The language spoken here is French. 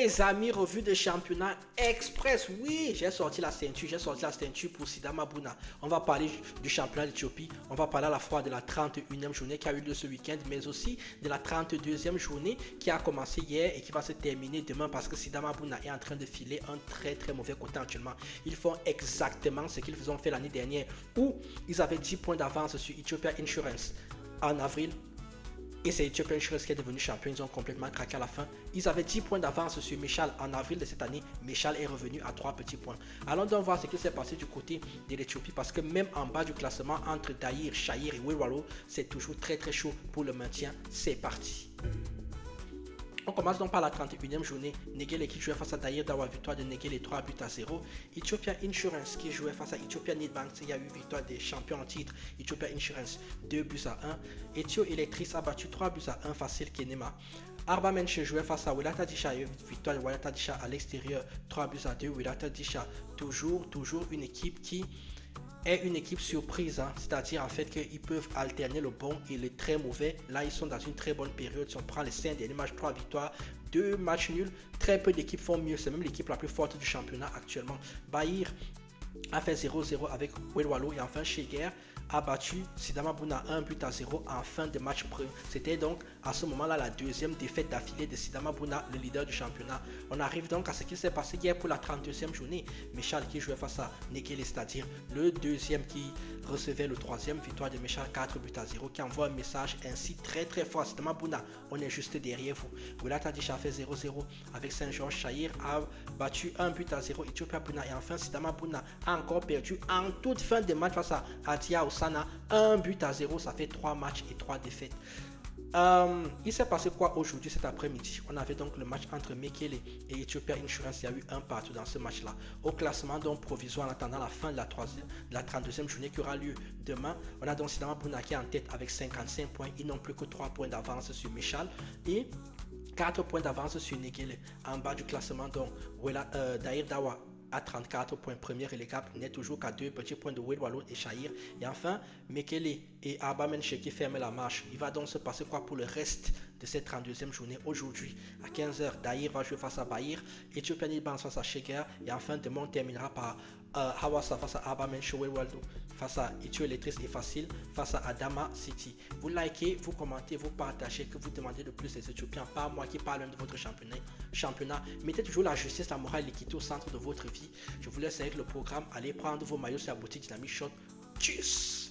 Les amis, revue de championnat express. Oui, j'ai sorti la ceinture. J'ai sorti la ceinture pour Sidama Bouna. On va parler du championnat d'Éthiopie. On va parler à la fois de la 31e journée qui a eu lieu ce week-end, mais aussi de la 32e journée qui a commencé hier et qui va se terminer demain parce que Sidama Bouna est en train de filer un très mauvais côté actuellement. Ils font exactement ce qu'ils ont fait l'année dernière où ils avaient 10 points d'avance sur Ethiopia Insurance en avril. Et c'est Ethiopia Insurance qui est devenu champion. Ils ont complètement craqué à la fin. Ils avaient 10 points d'avance sur Mechal en avril de cette année. Mechal est revenu à 3 petits points. Allons donc voir ce qui s'est passé du côté de l'Éthiopie parce que même en bas du classement entre Daïr, Shahir et Welwalo, c'est toujours très chaud pour le maintien. C'est parti. On commence donc par la 31e journée. Negele qui jouait face à Daïr Dawa, victoire de Negele 3 buts à 0. Ethiopia Insurance qui jouait face à Ethiopia Nedbank, il y a eu victoire des champions en titre. Ethiopia Insurance 2 buts à 1. Ethio Electric a battu 3 buts à 1 facile Kenema. Arba Menche jouait face à Welata Disha, victoire de Welata Disha à l'extérieur 3 buts à 2. Welata Disha toujours une équipe qui est une équipe surprise, hein. C'est-à-dire en fait qu'ils peuvent alterner le bon et le très mauvais. Là, ils sont dans une très bonne période. Si on prend les 5 derniers matchs, 3 victoires, 2 matchs nuls, très peu d'équipes font mieux. C'est même l'équipe la plus forte du championnat actuellement. Bahir a fait 0-0 avec Welwalo et enfin Sheger a battu Sidama Bouna 1 but à 0 en fin de match. C'était donc à ce moment-là la deuxième défaite d'affilée de Sidama Bouna, le leader du championnat. On arrive donc à ce qui s'est passé hier pour la 32e journée. Mechal qui jouait face à Nekele, c'est-à-dire le deuxième qui recevait le troisième. Victoire de Mechal 4 buts à 0 qui envoie un message ainsi très fort. Sidama Bouna, on est juste derrière vous. Welata Disha a fait 0-0 avec Saint-Georges. Shahir a battu 1 but à 0 Ethiopia Bouna et enfin Sidama Bouna a encore perdu en toute fin de match face à Adia Osana 1 but à 0. Ça fait 3 matchs et 3 défaites. Il s'est passé quoi aujourd'hui cet après-midi? On avait donc le match entre Mekele et Ethiopia Insurance. Il y a eu un partout dans ce match-là. Au classement donc provisoire en attendant la fin de la 32e journée qui aura lieu demain, on a donc Sidama Bouna qui est en tête avec 55 points. Ils n'ont plus que 3 points d'avance sur Mechal et 4 points d'avance sur Negele. En bas du classement donc Daïr Dawa à 34 points, premier relégable, n'est toujours qu'à 2 petits points de Welwalo et Shahir. Et enfin, Mekele et Arba Menche qui ferment la marche. Il va donc se passer quoi pour le reste de cette 32e journée? Aujourd'hui, à 15h, Daïr va jouer face à Bahir, Ethiopia Nedbank face à Sheger. Et enfin, demain, on terminera par Hawassa face à Arba Menche, Welwalo face à Ethio Electric et Facile face à Adama City. Vous likez, vous commentez, vous partagez, que vous demandez de plus les Éthiopiens, pas moi qui parle de votre championnat. Mettez toujours la justice, la morale et l'équité au centre de votre vie. Je vous laisse avec le programme. Allez prendre vos maillots sur la boutique Dynamic Shot. Tchuss!